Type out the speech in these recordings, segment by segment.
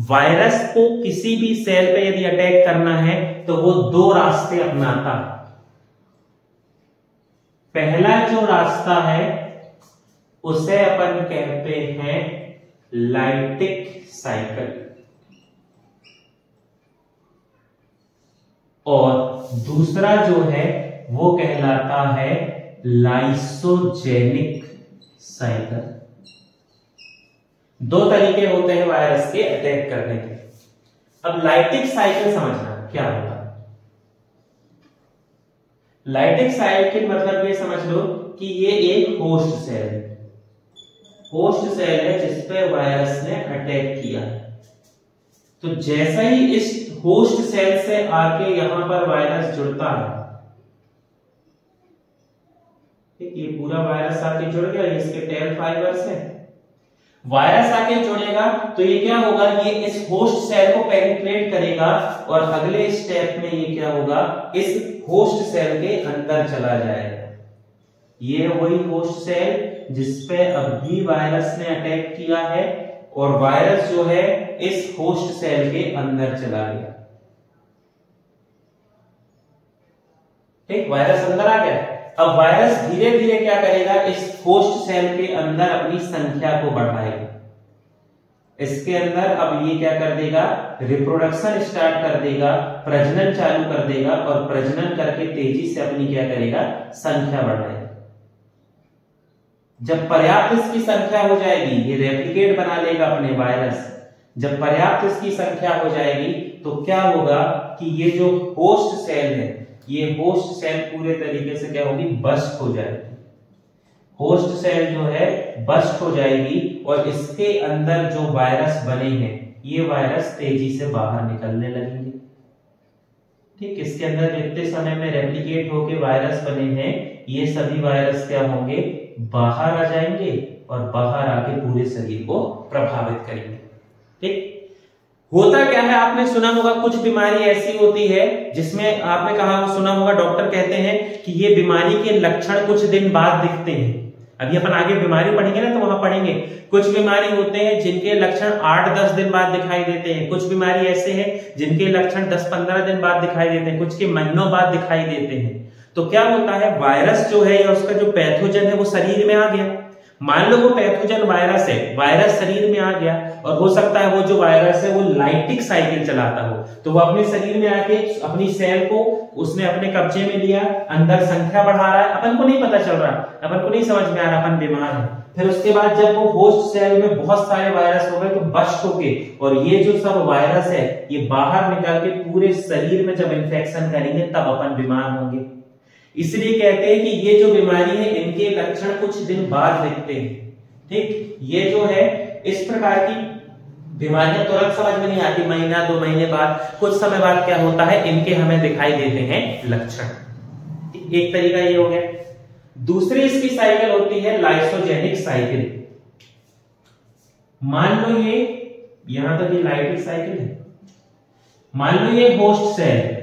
Virus को किसी भी सेल पे यदि अटैक करना है तो वो दो रास्ते अपनाता है। पहला जो रास्ता है उसे अपन कहते हैं लाइटिक साइकिल, और दूसरा जो है वो कहलाता है लाइसोजेनिक साइकिल। दो तरीके होते हैं वायरस के अटैक करने के। अब लाइटिक साइकिल समझना क्या होता है। लाइटिक साइकिल मतलब ये समझ लो कि ये एक होस्ट सेल है, होस्ट सेल है जिस पे वायरस ने अटैक किया। तो जैसा ही इस होस्ट सेल से आके यहां पर वायरस जुड़ता है, ये पूरा वायरस आके जुड़ गया, इसके टेल फाइबर्स है। वायरस आके जुड़ेगा तो ये क्या होगा, ये इस होस्ट सेल को पेनिट्रेट करेगा और अगले स्टेप में ये क्या होगा, इस होस्ट सेल के अंदर चला जाएगा। ये वही होस्ट सेल जिसपे अभी वायरस ने अटैक किया है, और वायरस जो है इस होस्ट सेल के अंदर चला गया। ठीक, वायरस अंदर आ गया। अब वायरस धीरे धीरे क्या करेगा, इस होस्ट सेल के अंदर अपनी संख्या को बढ़ाएगा। इसके अंदर अब ये क्या कर देगा, रिप्रोडक्शन स्टार्ट कर देगा, प्रजनन चालू कर देगा, और प्रजनन करके तेजी से अपनी क्या करेगा, संख्या बढ़ाएगा। जब पर्याप्त इसकी संख्या हो जाएगी, ये रेप्लिकेट बना लेगा अपने वायरस। जब पर्याप्त इसकी संख्या हो जाएगी तो क्या होगा कि ये जो होस्ट सेल है, ये होस्ट सेल पूरे तरीके से क्या होगी, बस्ट हो जाएगी। होस्ट सेल जो है बस्ट हो जाएगी, और इसके अंदर जो वायरस बने हैं ये वायरस तेजी से बाहर निकलने लगेंगे। ठीक, इसके अंदर जितने समय में रेप्लिकेट होके वायरस बने हैं, ये सभी वायरस क्या होंगे, बाहर आ जाएंगे, और बाहर आके पूरे शरीर को प्रभावित करेंगे। ठीक, होता क्या है, आपने सुना होगा कुछ बीमारी ऐसी होती है जिसमें आपने कहा सुना होगा, डॉक्टर कहते हैं कि ये बीमारी के लक्षण कुछ दिन बाद दिखते हैं। अभी अपन आगे बीमारी पढ़ेंगे ना तो वहां पढ़ेंगे। कुछ बीमारी होते हैं जिनके लक्षण 8-10 दिन बाद दिखाई देते हैं, कुछ बीमारी ऐसे हैं जिनके लक्षण 10-15 दिन बाद दिखाई देते हैं, कुछ के महीनों बाद दिखाई देते हैं। तो क्या होता है, वायरस जो है या उसका जो पैथोजन है वो शरीर में आ गया। मान लो वो पैथोजन वायरस है, वायरस शरीर में आ गया, और हो सकता है वो जो वायरस है वो लाइटिक साइकिल चलाता हो, तो वो अपने शरीर में आके अपनी सेल को उसने अपने कब्जे में लिया, अंदर संख्या बढ़ा रहा है, अपन को नहीं पता चल रहा, अपन को नहीं समझ में आ रहा अपन बीमार है। फिर उसके बाद जब वो होस्ट सेल में बहुत सारे वायरस हो गए तो बस्ट होके, और ये जो सब वायरस है ये बाहर निकल के पूरे शरीर में जब इन्फेक्शन करेंगे तब अपन बीमार होंगे। इसलिए कहते हैं कि ये जो बीमारी है इनके लक्षण कुछ दिन बाद दिखते हैं। ठीक, ये जो है इस प्रकार की बीमारियां तुरंत समझ में नहीं आती, महीना 2 महीने बाद, कुछ समय बाद क्या होता है, इनके हमें दिखाई देते हैं लक्षण। एक तरीका ये हो गया। दूसरी इसकी साइकिल होती है लाइसोजेनिक साइकिल। मान लो ये यहां तक ये लाइटिक साइकिल है, मान लो ये होस्ट सेल,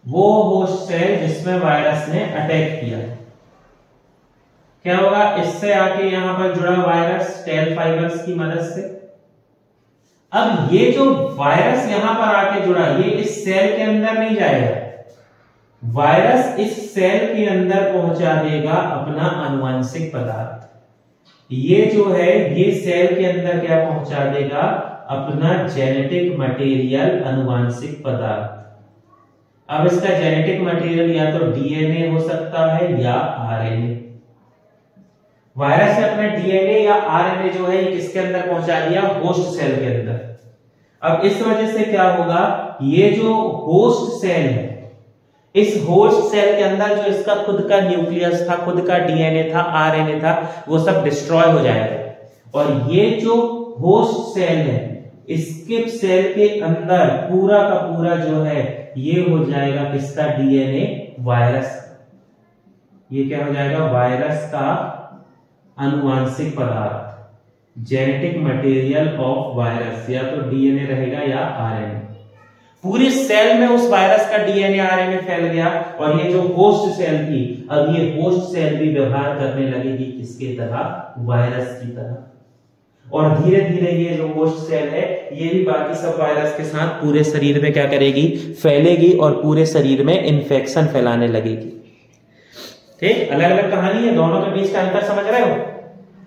वो होस्ट सेल जिसमें वायरस ने अटैक किया, क्या होगा, इससे आके यहां पर जुड़ा वायरस टेल फाइबर्स की मदद से। अब ये जो वायरस यहां पर आके जुड़ा, ये इस सेल के अंदर नहीं जाएगा, वायरस इस सेल के अंदर पहुंचा देगा अपना आनुवंशिक पदार्थ। ये जो है ये सेल के अंदर क्या पहुंचा देगा, अपना जेनेटिक मटेरियल, आनुवंशिक पदार्थ। अब इसका जेनेटिक मटेरियल या तो डीएनए हो सकता है या आरएनए। वायरस ने अपना डीएनए या आरएनए जो है ये किसके अंदर पहुंचा दिया, होस्ट सेल के अंदर। अब इस वजह से क्या होगा, ये जो होस्ट सेल है, इस होस्ट सेल के अंदर जो इसका खुद का न्यूक्लियस था, खुद का डीएनए था, आरएनए था, वो सब डिस्ट्रॉय हो जाएगा। और ये जो होस्ट सेल है, इसके सेल के अंदर पूरा का पूरा जो है ये हो जाएगा किसका, डीएनए वायरस। ये क्या हो जाएगा, वायरस का आनुवंशिक पदार्थ, जेनेटिक मटेरियल ऑफ वायरस। या तो डीएनए रहेगा या आरएनए। पूरी सेल में उस वायरस का डीएनए आरएनए फैल गया, और ये जो होस्ट सेल थी, अब ये होस्ट सेल भी व्यवहार करने लगेगी किसके तरह, वायरस की तरह। और धीरे धीरे ये जो होस्ट सेल है ये भी बाकी सब वायरस के साथ पूरे शरीर में क्या करेगी, फैलेगी और पूरे शरीर में इंफेक्शन फैलाने लगेगी। ठीक, अलग अलग कहानी है, दोनों के बीच का अंतर समझ रहे हो।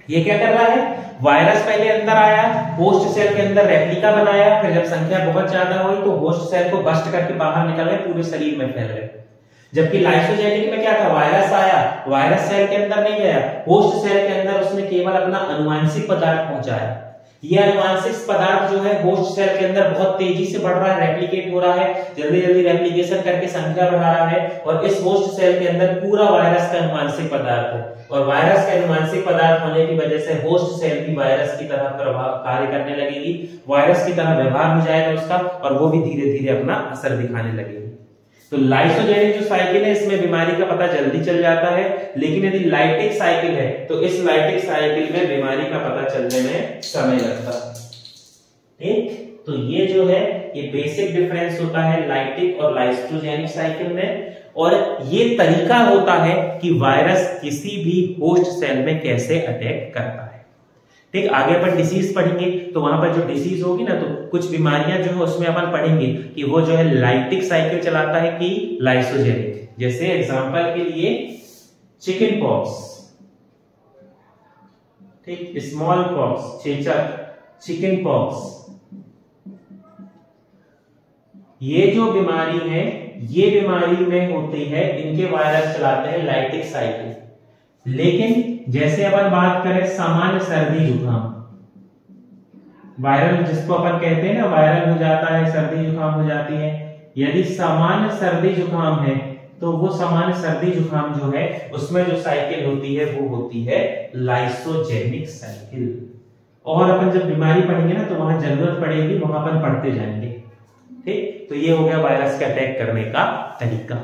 ये क्या कर रहा है, वायरस पहले अंदर आया, होस्ट सेल के अंदर रेप्लिका बनाया, फिर जब संख्या बहुत ज्यादा हुई तो होस्ट सेल को बस्ट करके बाहर निकल गए, पूरे शरीर में फैल गए। जबकि लाइसोजेनिक में क्या था, वायरस आया, वायरस सेल के अंदर नहीं गया, होस्ट सेल के अंदर उसने केवल अपना अनुवांशिक पदार्थ पहुंचाया। ये अनुवांशिक पदार्थ जो है होस्ट सेल के अंदर बहुत तेजी से बढ़ रहा है, रेप्लिकेट हो रहा है, जल्दी जल्दी रेप्लिकेशन करके संख्या बढ़ा रहा है, और इस होस्ट सेल के अंदर पूरा वायरस का अनुवांशिक पदार्थ है, और वायरस के अनुवांशिक पदार्थ होने की वजह से होस्ट सेल भी वायरस की तरह प्रभाव कार्य करने लगेगी, वायरस की तरह व्यवहार हो जाएगा उसका, और वो भी धीरे धीरे अपना असर दिखाने लगेगी। तो लाइसोजेनिक जो साइकिल है इसमें बीमारी का पता जल्दी चल जाता है, लेकिन यदि लाइटिक साइकिल है तो इस लाइटिक साइकिल में बीमारी का पता चलने में समय लगता है। ठीक, तो ये जो है ये बेसिक डिफरेंस होता है लाइटिक और लाइसोजेनिक साइकिल में, और ये तरीका होता है कि वायरस किसी भी होस्ट सेल में कैसे अटैक करता है। ठीक, आगे अपन डिसीज पढ़ेंगे तो वहां पर जो डिसीज होगी ना, तो कुछ बीमारियां जो है उसमें अपन पढ़ेंगे कि वो जो है लाइटिक साइकिल चलाता है कि लाइसोजेनिक। जैसे एग्जांपल के लिए चिकन पॉक्स, ठीक, स्मॉल पॉक्स, चेचक, चिकन पॉक्स, ये जो बीमारी है ये बीमारी में होती है, इनके वायरस चलाते हैं लाइटिक साइकिल। लेकिन जैसे अपन बात करें सामान्य सर्दी जुकाम, वायरल जिसको अपन कहते हैं ना, वायरल हो जाता है, सर्दी जुकाम हो जाती है, यदि सामान्य सर्दी जुकाम है तो वो सामान्य सर्दी जुकाम जो है उसमें जो साइकिल होती है वो होती है लाइसोजेनिक साइकिल। और अपन जब बीमारी पढ़ेंगे ना तो वहां जरूरत पड़ेगी, वहां अपन पढ़ते जाएंगे। ठीक, तो ये हो गया वायरस के अटैक करने का तरीका।